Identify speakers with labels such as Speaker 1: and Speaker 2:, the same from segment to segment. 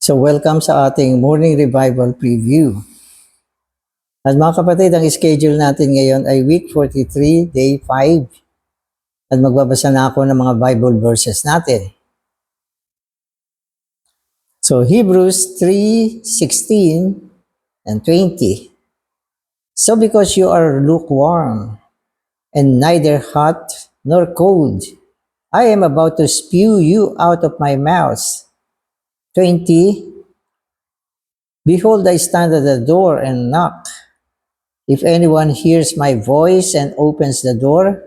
Speaker 1: So welcome sa ating morning revival preview. At mga kapatid, ang schedule natin ngayon ay week 43, day 5. At magbabasa na ako ng mga Bible verses natin. So Hebrews 3:16 and 20. So because you are lukewarm and neither hot nor cold, I am about to spew you out of my mouth. 20. Behold, I stand at the door and knock. If anyone hears my voice and opens the door,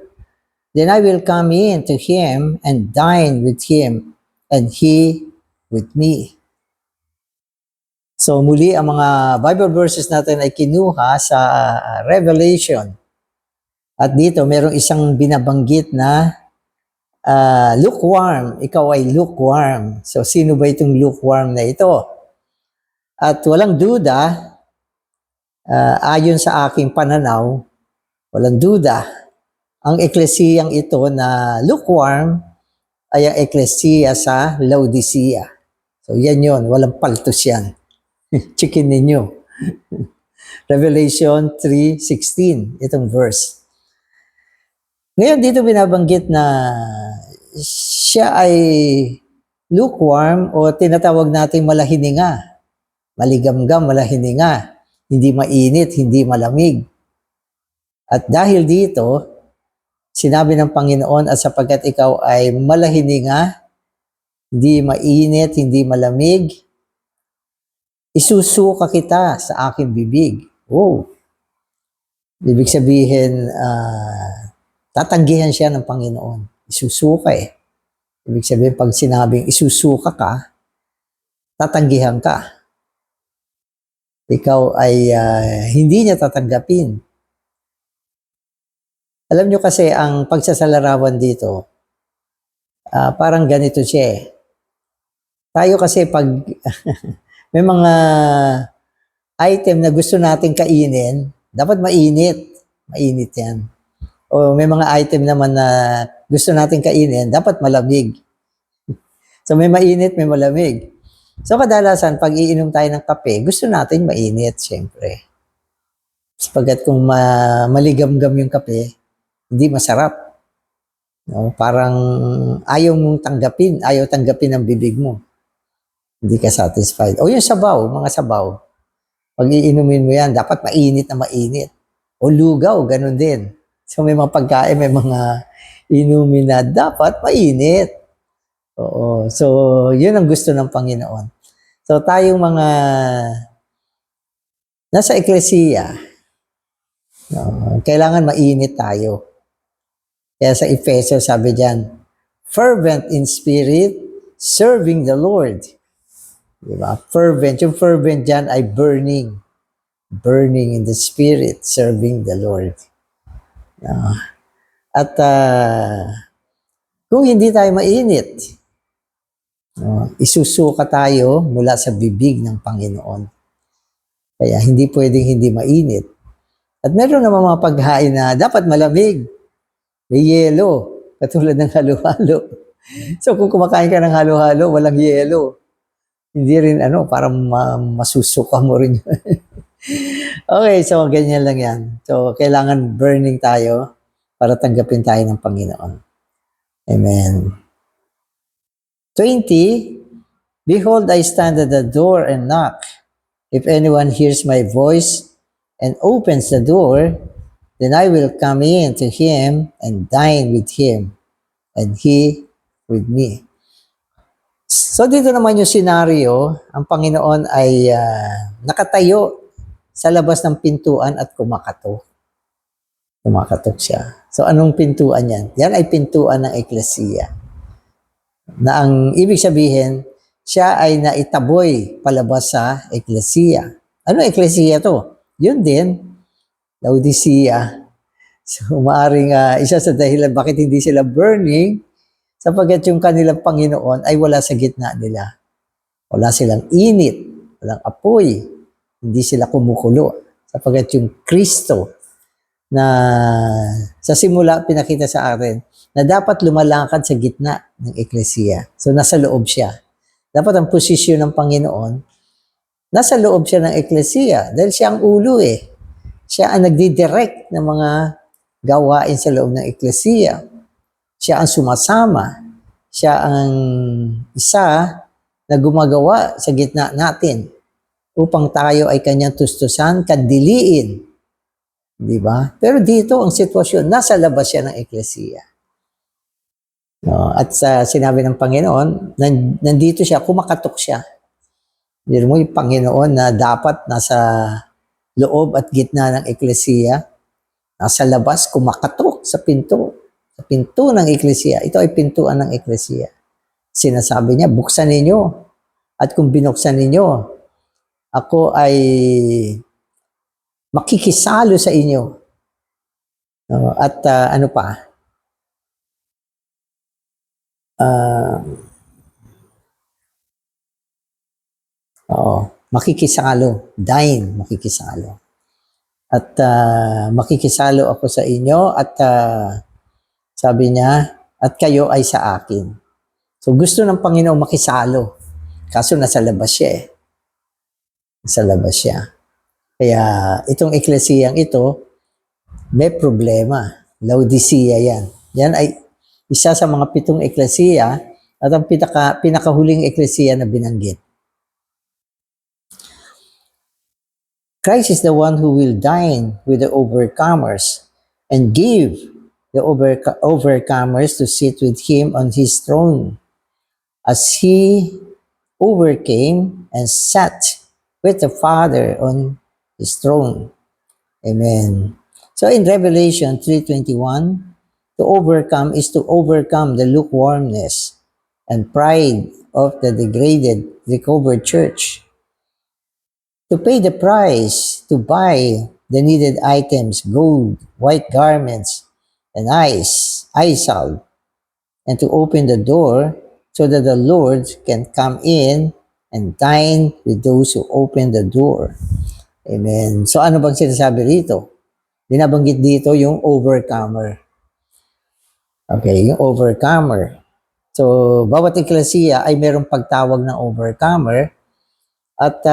Speaker 1: then I will come in to him and dine with him, and he with me. So muli, ang mga Bible verses natin ay kinuha sa Revelation. At dito, merong isang binabanggit na lukewarm. Ikaw ay lukewarm. So sino ba itong lukewarm na ito? At walang duda, ayon sa aking pananaw, walang duda, ang eklesiyang ito na lukewarm ay ang eklesia sa Laodicea. So yan yun, walang paltos yan. Chicken ninyo. Revelation 3:16, itong verse. Ngayon dito binabanggit na siya ay lukewarm o tinatawag nating malahininga. Maligamgam, malahininga. Hindi mainit, hindi malamig. At dahil dito, sinabi ng Panginoon, at sapagkat ikaw ay malahininga, hindi mainit, hindi malamig, isusuka kita sa aking bibig. Oh. Ibig sabihin, tatanggihan siya ng Panginoon. Isusuka eh. Ibig sabihin, pag sinabing isusuka ka, tatanggihan ka. Ikaw ay hindi niya tatanggapin. Alam nyo kasi ang pagsasalarawan dito, parang ganito siya eh. Tayo kasi pag may mga item na gusto nating kainin, dapat mainit. Mainit yan. O may mga item naman na gusto nating kainin, dapat malamig. So may mainit, may malamig. So kadalasan, pag iinom tayo ng kape, gusto natin mainit, syempre. Sapagat kung maligamgam yung kape, hindi masarap. No? Parang ayaw mong tanggapin, ayaw tanggapin ng bibig mo. Hindi ka satisfied. O yung sabaw, mga sabaw. Pag iinumin mo yan, dapat mainit na mainit. O lugaw, ganun din. So may mga pagkain, may mga inumin na dapat mainit. Oo. So, yun ang gusto ng Panginoon. So, tayong mga nasa eklesiya, kailangan mainit tayo. Kaya sa Efeso, sabi diyan, fervent in spirit, serving the Lord. Diba? Fervent. Yung fervent diyan ay burning. Burning in the spirit, serving the Lord. At kung hindi tayo mainit, isusuka tayo mula sa bibig ng Panginoon. Kaya hindi pwedeng hindi mainit. At meron naman mga paghain na dapat malamig. May yelo, katulad ng halo-halo. So kung kumakain ka ng halo-halo, walang yelo. Hindi rin parang masusuka mo rin. Okay, so ganyan lang yan. So kailangan burning tayo para tanggapin tayo ng Panginoon. Amen. 20, behold, I stand at the door and knock. If anyone hears my voice and opens the door, then I will come in to him and dine with him, and he with me. So dito naman yung senaryo, ang Panginoon ay nakatayo sa labas ng pintuan at kumakatok. Kumakatok siya. So anong pintuan yan? Yan ay pintuan ng eklesiya. Na ang ibig sabihin, siya ay naitaboy palabas sa eklesiya. Ano eklesiya to? Yun din, Laodicea. So maaring isa sa dahilan bakit hindi sila burning, sapagkat yung kanilang Panginoon ay wala sa gitna nila. Wala silang init, walang apoy, hindi sila kumukulo. Sapagkat yung Kristo na sa simula pinakita sa atin, na dapat lumalakad sa gitna ng eklesiya. So, nasa loob siya. Dapat ang posisyon ng Panginoon, nasa loob siya ng eklesiya dahil siya ang ulo eh. Siya ang nagdidirect ng mga gawain sa loob ng eklesiya. Siya ang sumasama. Siya ang isa na gumagawa sa gitna natin upang tayo ay kanyang tustusan, kandiliin. Di ba? Pero dito ang sitwasyon, nasa labas siya ng eklesiya. No? At sa sinabi ng Panginoon, nandito siya, kumakatok siya. Hindi mo yung Panginoon na dapat nasa loob at gitna ng eklesiya, nasa labas, kumakatok sa pinto. Sa pinto ng eklesiya. Ito ay pintuan ng eklesiya. Sinasabi niya, buksan ninyo. At kung binuksan ninyo, ako ay makikisalo sa inyo. At ano pa? Makikisalo. Dine, makikisalo. At makikisalo ako sa inyo at sabi niya, at kayo ay sa akin. So gusto ng Panginoon makisalo. Kaso nasa labas siya eh. Nasa labas siya. Kaya itong eklesiyang ito, may problema. Laodicea yan. Yan ay isa sa mga 7 eklesiya at ang pinakahuling eklesiya na binanggit. Christ is the one who will dine with the overcomers and give the overcomers to sit with him on his throne as he overcame and sat with the Father on his throne. Amen. So in Revelation 3:21, to overcome is to overcome the lukewarmness and pride of the degraded, recovered church. To pay the price, to buy the needed items, gold, white garments, and eye salve, and to open the door so that the Lord can come in and dine with those who open the door. Amen. So ano bang sinasabi rito? Binabanggit dito yung overcomer. Okay, yung overcomer. So, bawat eklesiya ay mayroong pagtawag ng overcomer. At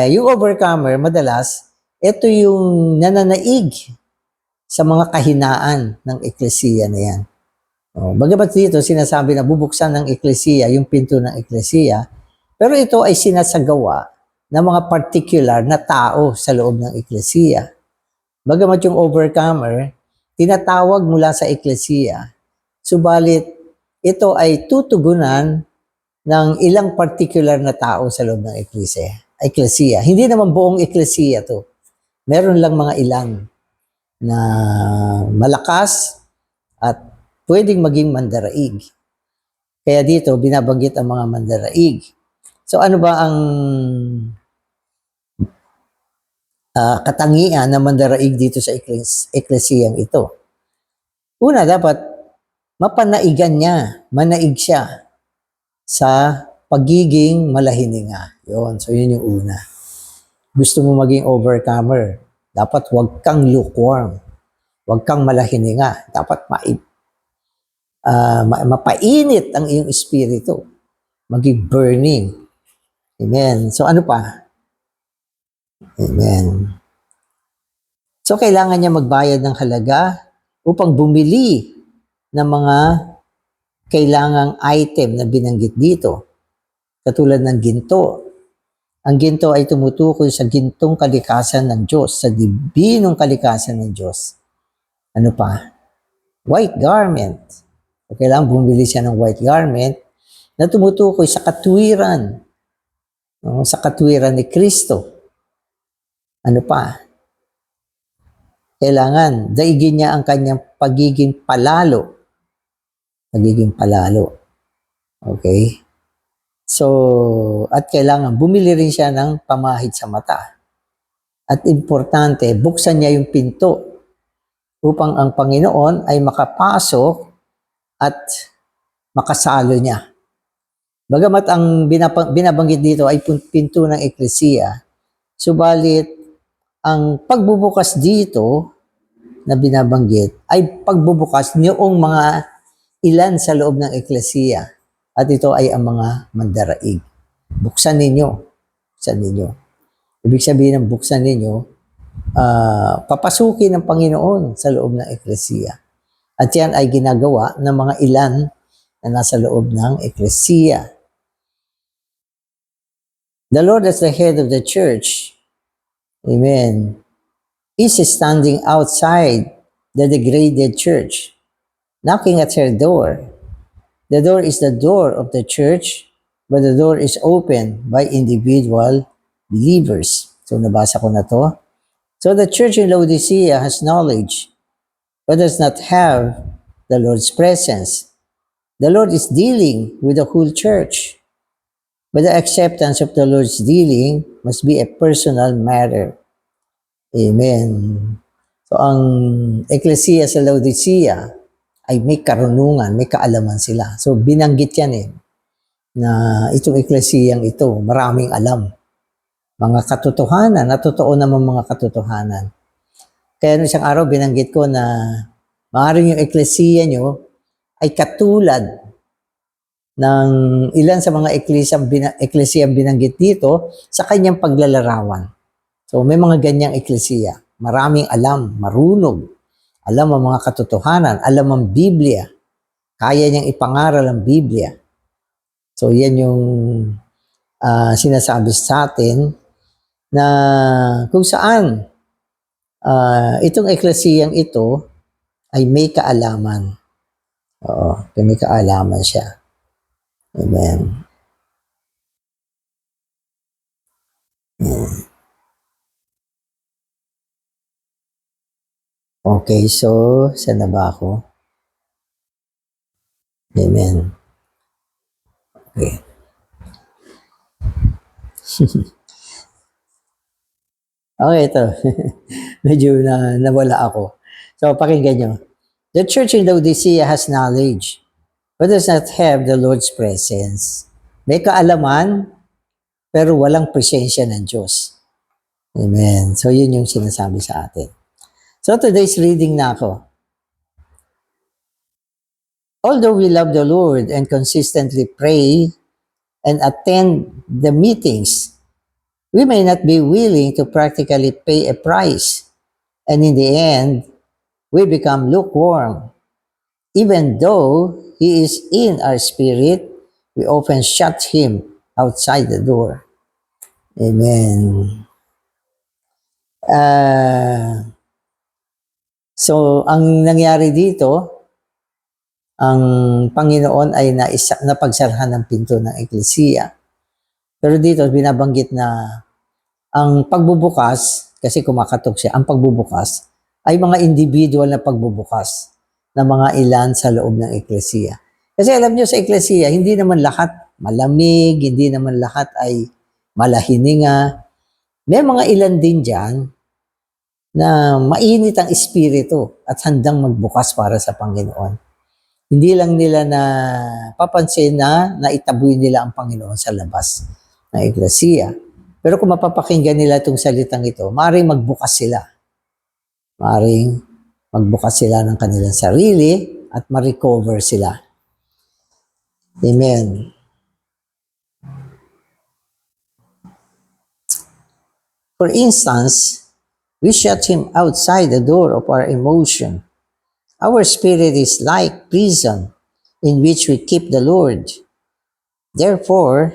Speaker 1: yung overcomer, madalas, ito yung nananaig sa mga kahinaan ng eklesiya na yan. Bagamat dito, sinasabi na bubuksan ng eklesiya, yung pinto ng eklesiya, pero ito ay sinasagawa ng mga particular na tao sa loob ng eklesiya. Bagamat yung overcomer, tinatawag mula sa eklesiya, subalit ito ay tutugunan ng ilang particular na tao sa loob ng eklesiya. Hindi naman buong eklesiya to. Meron lang mga ilan na malakas at pwedeng maging mandaraig. Kaya dito, binabanggit ang mga mandaraig. So ano ba ang katangian na mandaraig dito sa eklesiyang ito? Una, dapat mapanaigan niya, manaig siya sa pagiging malahininga. Yun. So, yun yung una. Gusto mo maging overcomer, dapat huwag kang lukewarm. Huwag kang malahininga. Dapat mapainit ang iyong espiritu. Maging burning. Amen. So, ano pa? Amen. So, kailangan niya magbayad ng halaga upang bumili ng mga kailangang item na binanggit dito. Katulad ng ginto. Ang ginto ay tumutukoy sa gintong kalikasan ng Diyos, sa dibinong kalikasan ng Diyos. Ano pa? White garment. So, kailangan bumili siya ng white garment na tumutukoy sa katwiran. Sa katwiran ni Kristo. Ano pa? Kailangan daigin niya ang kanyang pagiging palalo. Pagiging palalo. Okay? So, at kailangan bumili rin siya ng pamahid sa mata. At importante, buksan niya yung pinto upang ang Panginoon ay makapasok at makasalo niya. Bagamat ang binabanggit dito ay pinto ng eklesiya, subalit ang pagbubukas dito na binabanggit ay pagbubukas niyong mga ilan sa loob ng eklesiya. At ito ay ang mga mandaraig. Buksan ninyo. Buksan ninyo. Ibig sabihin ng buksan ninyo, papasukin ng Panginoon sa loob ng eklesiya. At yan ay ginagawa ng mga ilan na nasa loob ng eklesiya. The Lord as the head of the church, amen, is standing outside the degraded church, knocking at her door. The door is the door of the church, but the door is opened by individual believers. So nabasa ko na to. So the church in Laodicea has knowledge, but does not have the Lord's presence. The Lord is dealing with the whole church, but the acceptance of the Lord's dealing must be a personal matter. Amen. So ang eklesiya sa Laodicea ay may karunungan, may kaalaman sila. So binanggit yan na itong eklesiyang ito, maraming alam. Mga katotohanan, na totoo naman mga katotohanan. Kaya nung isang araw binanggit ko na maaaring yung eklesiya nyo ay katulad ng ilan sa mga eklesiyang binanggit dito sa kanyang paglalarawan. So may mga ganyang eklesiya. Maraming alam, marunong, alam ang mga katotohanan, alam ang Biblia, kaya niyang ipangaral ang Biblia. So yan yung sinasabi sa atin na kung saan itong eklesiyang ito ay may kaalaman. Oo, may kaalaman siya. Amen. Okay, so saan na ba ako? Amen. Okay. Okay, ito. Medyo nawala ako. So, pakinggan nyo. The church in Laodicea has knowledge, but does not have the Lord's presence. May kaalaman, pero walang presensya ng Diyos. Amen. So, yun yung sinasabi sa atin. So, today's reading na ako. Although we love the Lord and consistently pray and attend the meetings, we may not be willing to practically pay a price. And in the end, we become lukewarm. Even though He is in our spirit, we often shut Him outside the door. Amen. So, ang nangyari dito, ang Panginoon ay napagsarahan ng pinto ng eklesiya. Pero dito, binabanggit na ang pagbubukas, kasi kumakatok siya, ang pagbubukas ay mga individual na pagbubukas ng mga ilan sa loob ng eklesiya. Kasi alam nyo sa eklesiya, hindi naman lahat malamig, hindi naman lahat ay malahininga. May mga ilan din dyan na mainit ang espiritu at handang magbukas para sa Panginoon. Hindi lang nila na papansin na naitaboy nila ang Panginoon sa labas ng eklesiya. Pero kung mapapakinggan nila itong salitang ito, maaaring magbukas sila. Maaaring magbukas sila ng kanilang sarili at ma-recover sila. Amen. For instance, we shut Him outside the door of our emotion. Our spirit is like prison in which we keep the Lord. Therefore,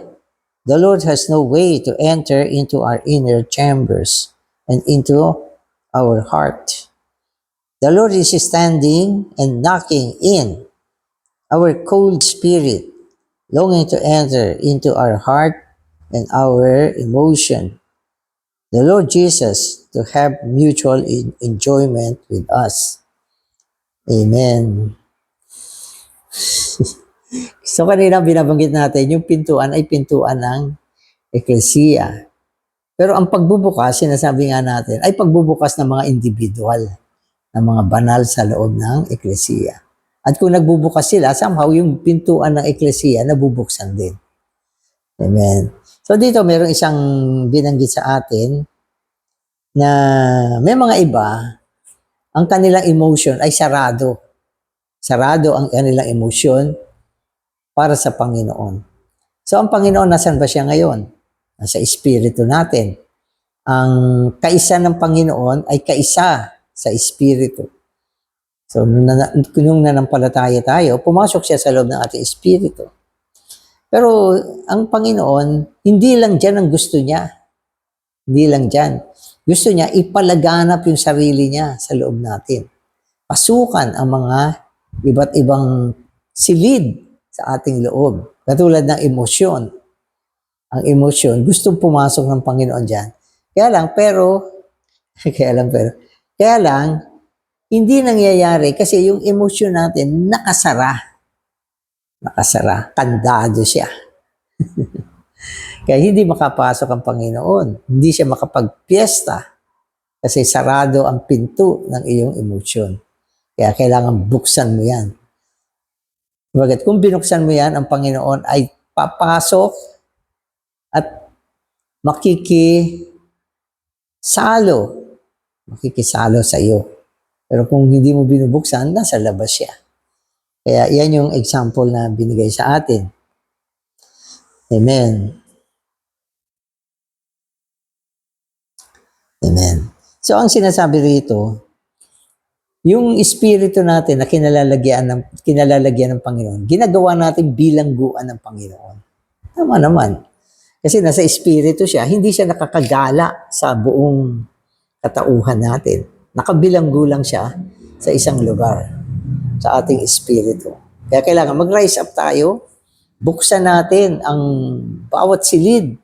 Speaker 1: the Lord has no way to enter into our inner chambers and into our heart. The Lord is standing and knocking in our cold spirit, longing to enter into our heart and our emotion. The Lord Jesus to have mutual enjoyment with us. Amen. So kanina binabanggit natin, yung pintuan ay pintuan ng eklesiya. Pero ang pagbubukas, sinasabi nga natin, ay pagbubukas ng mga individual, ng mga banal sa loob ng eklesiya. At kung nagbubukas sila, somehow yung pintuan ng eklesiya nabubuksan din. Amen. So dito mayroong isang binanggit sa atin na may mga iba, ang kanilang emotion ay sarado. Sarado ang kanilang emotion para sa Panginoon. So ang Panginoon, nasan ba siya ngayon? Nasa espiritu natin. Ang kaisa ng Panginoon ay kaisa sa espiritu. So nung nanampalataya tayo, pumasok siya sa loob ng ating espiritu. Pero ang Panginoon, hindi lang dyan ang gusto niya. Hindi lang dyan. Gusto niya ipalaganap yung sarili niya sa loob natin. Pasukan ang mga iba't ibang silid sa ating loob. Katulad ng emosyon. Ang emosyon, gustong pumasok ng Panginoon dyan. Kaya lang, hindi nangyayari kasi yung emosyon natin nakasara, kandado siya. Kaya hindi makapasok ang Panginoon. Hindi siya makapagpiesta kasi sarado ang pinto ng iyong emosyon. Kaya kailangan buksan mo yan. Bakit? Kung binuksan mo yan, ang Panginoon ay papasok at makikisalo sa iyo. Pero kung hindi mo binubuksan, nasa labas siya. Kaya yan yung example na binigay sa atin. Amen. Amen. So ang sinasabi rito, yung espiritu natin na kinalalagyan ng Panginoon, ginagawa natin bilangguan ng Panginoon. Tama naman. Kasi nasa espiritu siya, hindi siya nakakagala sa buong katauhan natin. Nakabilanggo lang siya sa isang lugar, sa ating espiritu. Kaya kailangan mag-rise up tayo, buksan natin ang bawat silid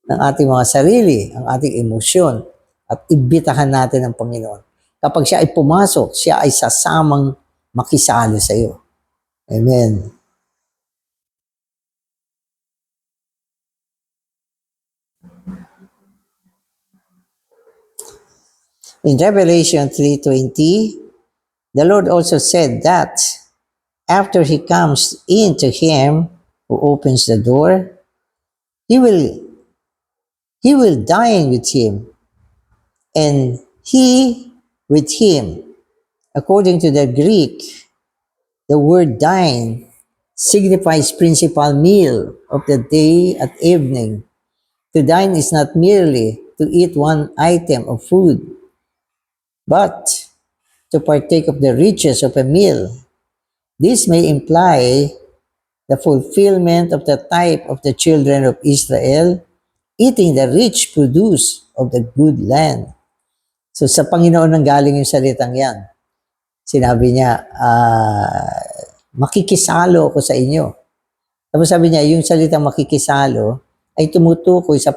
Speaker 1: ng ating mga sarili, ang ating emosyon, at imbitahan natin ang Panginoon. Kapag siya ay pumasok, siya ay sasamang makisalo sa iyo. Amen. In Revelation 3:20, the Lord also said that after he comes into him who opens the door, he will dine with him, and he with him. According to the Greek, the word dine signifies principal meal of the day at evening. To dine is not merely to eat one item of food, but to partake of the riches of a meal. This may imply the fulfillment of the type of the children of Israel, eating the rich produce of the good land. So sa Panginoon nang galing yung salitang yan. Sinabi niya, makikisalo ako sa inyo. Tapos sabi niya, yung salitang makikisalo ay tumutukoy sa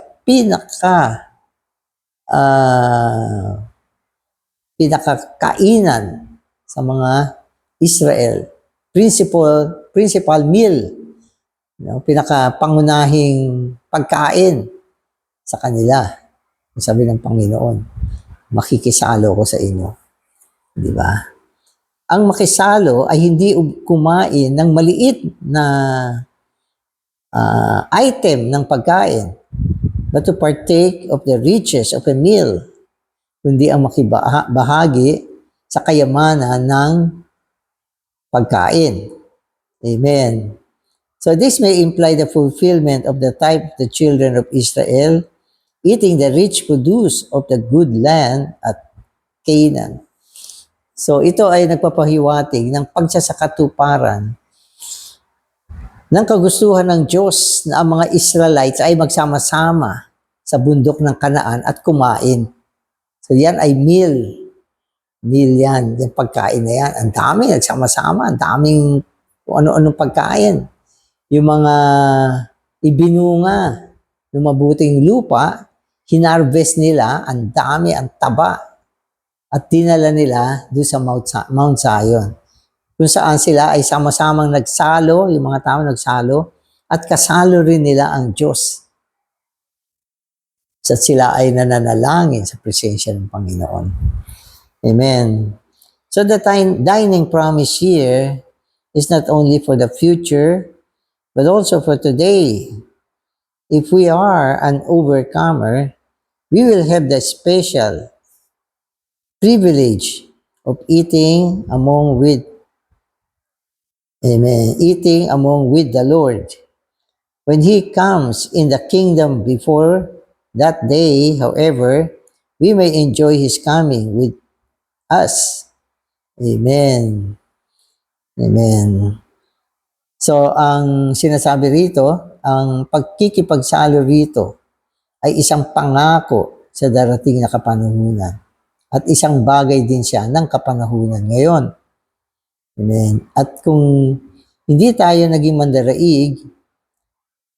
Speaker 1: pinakakainan sa mga Israel. Principal meal. Pinakapangunahing pagkain sa kanila. Sabi ng Panginoon, makikisalo ko sa inyo. Di ba? Ang makisalo ay hindi kumain ng maliit na item ng pagkain, but to partake of the riches of a meal, kundi ang makibahagi sa kayamanan ng pagkain. Amen. So this may imply the fulfillment of the type of the children of Israel, eating the rich produce of the good land at Canaan. So ito ay nagpapahiwatig ng pagsasakatuparan ng kagustuhan ng Diyos na ang mga Israelites ay magsama-sama sa bundok ng Kanaan at kumain. So yan ay meal. Meal yan, yung pagkain na yan. Ang dami, nagsama-sama, ang daming kung ano-anong pagkain. Yung mga ibinunga ng mabuting lupa, hinarvest nila, ang dami, ang taba, at dinala nila doon sa Mount Zion. Kung saan sila ay sama-samang nagsalo, yung mga tao nagsalo, at kasalo rin nila ang Diyos. At sila ay nananalangin sa presensya ng Panginoon. Amen. So the dining promise here is not only for the future, but also for today. If we are an overcomer, we will have the special privilege of eating among with the Lord. When He comes in the kingdom before that day, however, we may enjoy His coming with us. Amen. Amen. So, ang sinasabi rito, ang pagkikipagsalo rito ay isang pangako sa darating na kapanahunan. At isang bagay din siya ng kapanahunan ngayon. Amen. At kung hindi tayo naging mandaraig,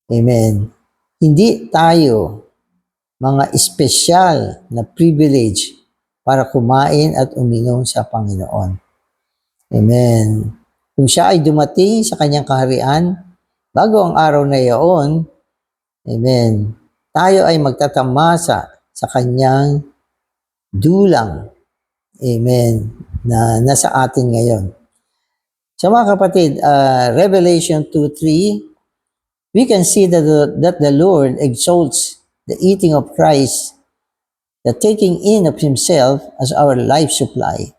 Speaker 1: amen, hindi tayo mga espesyal na privilege para kumain at uminom sa Panginoon. Amen. Kung siya ay dumating sa kanyang kaharian, bago ang araw na iyon, amen, tayo ay magtatamasa sa kanyang dulang, amen, na nasa atin ngayon. So mga kapatid, Revelation 2:3, we can see that the Lord exalts the eating of Christ, the taking in of Himself as our life supply,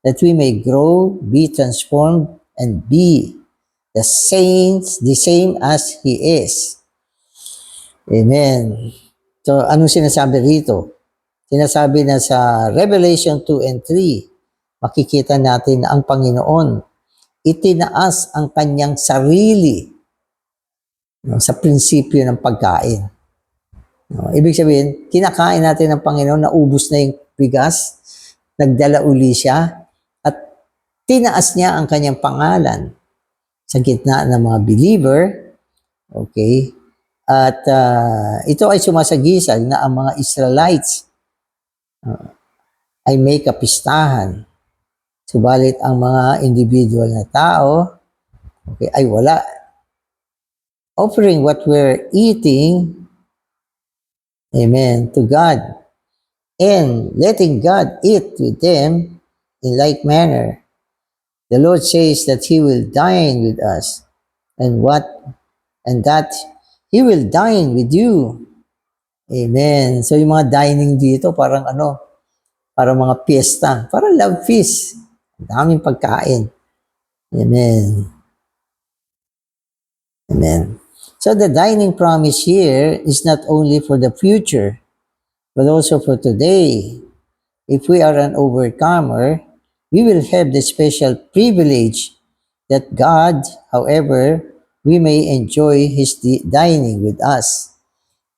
Speaker 1: that we may grow, be transformed, and be the same as He is. Amen. So, anong sinasabi rito? Sinasabi na sa Revelation 2 and 3, makikita natin na ang Panginoon itinaas ang kanyang sarili sa prinsipyo ng pagkain. Ibig sabihin, kinakain natin ng Panginoon, naubos na yung bigas, nagdala uli siya, at tinaas niya ang kanyang pangalan sa gitna ng mga believer. Okay? At ito ay sumasagisag na ang mga Israelites ay may kapistahan. Subalit ang mga individual na tao, okay, ay wala. Offering what we're eating, amen, to God, and letting God eat with them in like manner. The Lord says that He will dine with us, and that He will dine with you. Amen. So yung mga dining dito, parang parang mga piyesta, parang love feast. Daming pagkain. Amen. Amen. So the dining promise here is not only for the future, but also for today. If we are an overcomer, we will have the special privilege that God, however, we may enjoy His dining with us.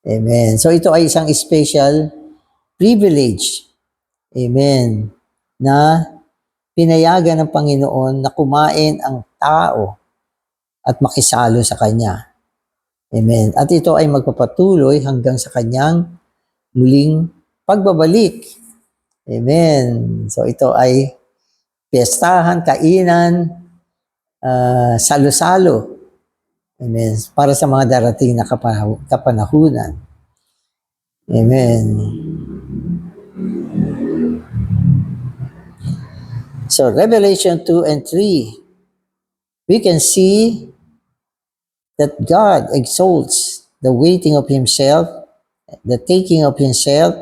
Speaker 1: Amen. So ito ay isang special privilege. Amen. Na pinayagan ng Panginoon na kumain ang tao at makisalo sa Kanya. Amen. At ito ay magpapatuloy hanggang sa Kanyang muling pagbabalik. Amen. So ito ay piyestahan, kainan, salo-salo. Amen. Para sa mga darating na kapanahunan. Amen. So Revelation 2 and 3, we can see that God exalts the waiting of Himself, the taking of Himself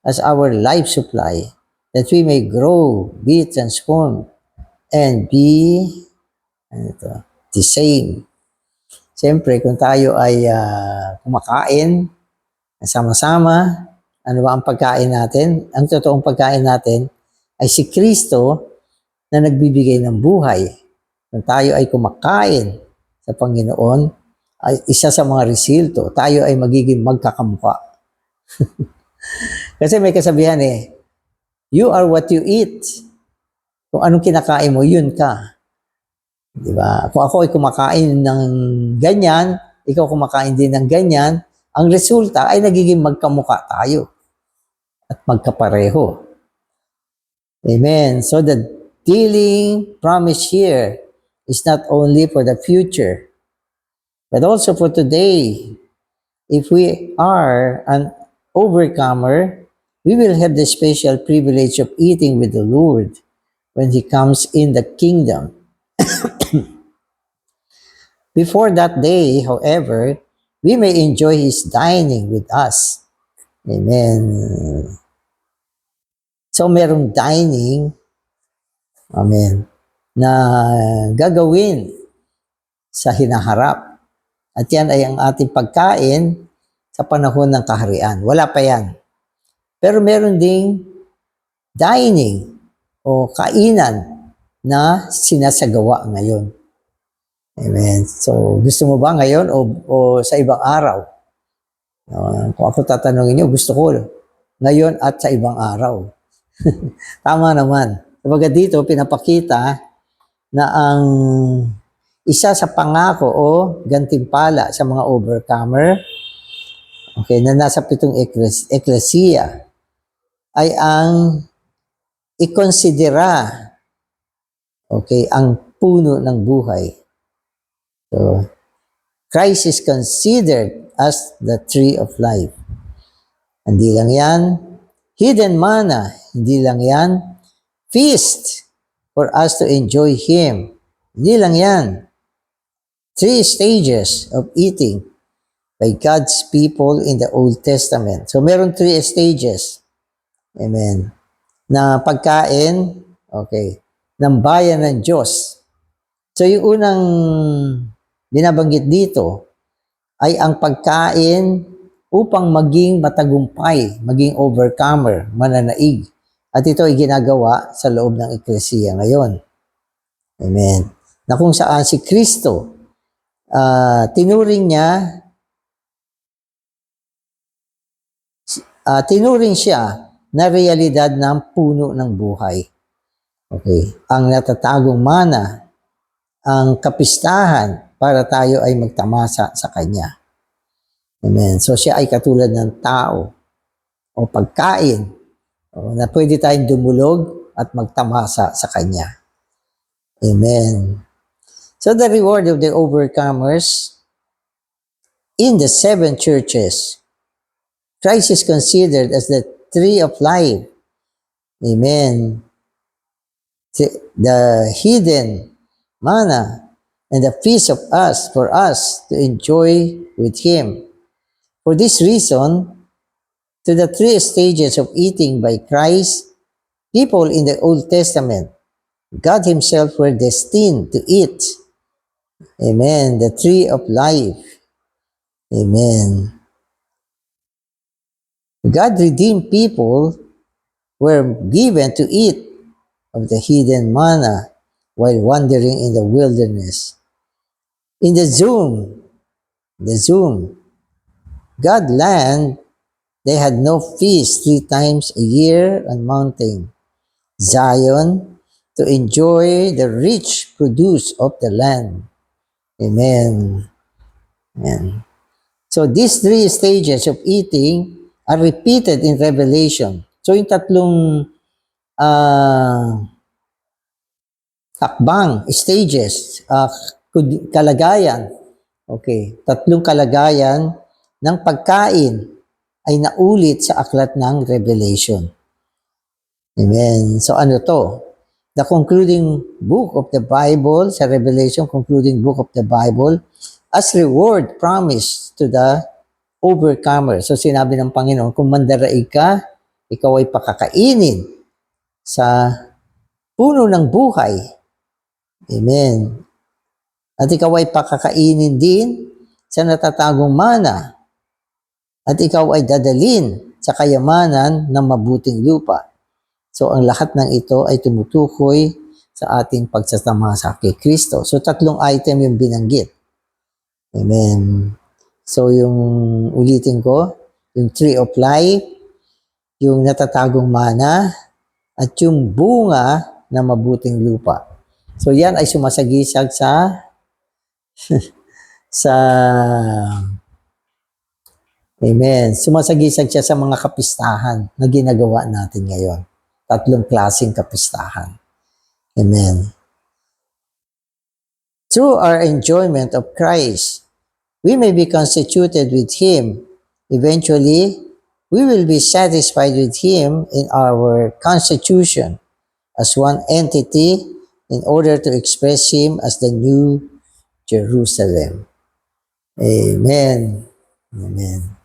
Speaker 1: as our life supply, that we may grow, be transformed, and be the same. Siyempre, kung tayo ay kumakain, sama-sama, ano ba ang pagkain natin? Ang totoong pagkain natin ay si Kristo na nagbibigay ng buhay. Kung tayo ay kumakain sa Panginoon, ay isa sa mga resulto, tayo ay magiging magkakamukha. Kasi may kasabihan you are what you eat. Kung anong kinakain mo, yun ka. Diba? Kung ako ay kumakain ng ganyan, ikaw kumakain din ng ganyan, ang resulta ay nagiging magkamukha tayo at magkapareho. Amen. So the dealing promise here is not only for the future, but also for today. If we are an overcomer, we will have the special privilege of eating with the Lord when He comes in the kingdom. Before that day, however, we may enjoy His dining with us. Amen. So merong dining, amen, na gagawin sa hinaharap. At yan ay ang ating pagkain sa panahon ng kaharian. Wala pa yan. Pero meron ding dining o kainan na sinasagawa ngayon. Amen. So, gusto mo ba ngayon o sa ibang araw? Kung ako tatanungin niyo, gusto ko ngayon at sa ibang araw. Tama naman. Kapag dito, pinapakita na ang isa sa pangako o gantimpala sa mga overcomer, okay, na nasa 7 eklesiya, ay ang ikonsidera, okay, ang puno ng buhay. So, Christ is considered as the tree of life. Hindi lang yan, hidden manna, hindi lang yan, feast for us to enjoy Him. Hindi lang yan. 3 stages of eating by God's people in the Old Testament. So, meron 3 stages. Amen. Na pagkain, okay, ng bayan ng Diyos. So, yung unang binabanggit dito ay ang pagkain upang maging matagumpay, maging overcomer, mananaig. At ito ay ginagawa sa loob ng eklesiya ngayon. Amen. Na kung saan si Kristo, tinuring siya na realidad ng puno ng buhay. Okay. Ang natatagong mana, ang kapistahan para tayo ay magtamasa sa Kanya. Amen. So siya ay katulad ng tao o pagkain na pwede tayong dumulog at magtamasa sa Kanya. Amen. So the reward of the overcomers in the 7 churches, Christ is considered as the tree of life. Amen. The hidden manna and the feast of us for us to enjoy with Him. For this reason, to the 3 stages of eating by Christ, people in the Old Testament, God Himself were destined to eat. Amen. The tree of life. Amen. God redeemed people were given to eat of the hidden manna while wandering in the wilderness. In the Zoom, God land, they had no feast 3 times a year on mountain Zion to enjoy the rich produce of the land. Amen. Amen. So these 3 stages of eating are repeated in Revelation. So yung tatlong hakbang, stages, kalagayan, okay, 3 kalagayan ng pagkain ay naulit sa aklat ng Revelation. Amen. So ano to? The concluding book of the Bible, sa Revelation, concluding book of the Bible, as reward promised to the overcomer. So sinabi ng Panginoon, kung mandaraig ka, ikaw ay pakakainin sa puno ng buhay. Amen. At ikaw ay pakakainin din sa natatagong mana. At ikaw ay dadalin sa kayamanan ng mabuting lupa. So, ang lahat ng ito ay tumutukoy sa ating pagsasamasa kay Kristo. So, 3 item yung binanggit. Amen. So, yung ulitin ko, yung tree of life, yung natatagong mana, at yung bunga ng mabuting lupa. So, yan ay sumasagisag sa Amen. Sumasagisag siya sa mga kapistahan na ginagawa natin ngayon. 3 klaseng kapistahan. Amen. Through our enjoyment of Christ, we may be constituted with Him. Eventually, we will be satisfied with Him in our constitution as one entity in order to express Him as the new Jerusalem. Amen. Amen.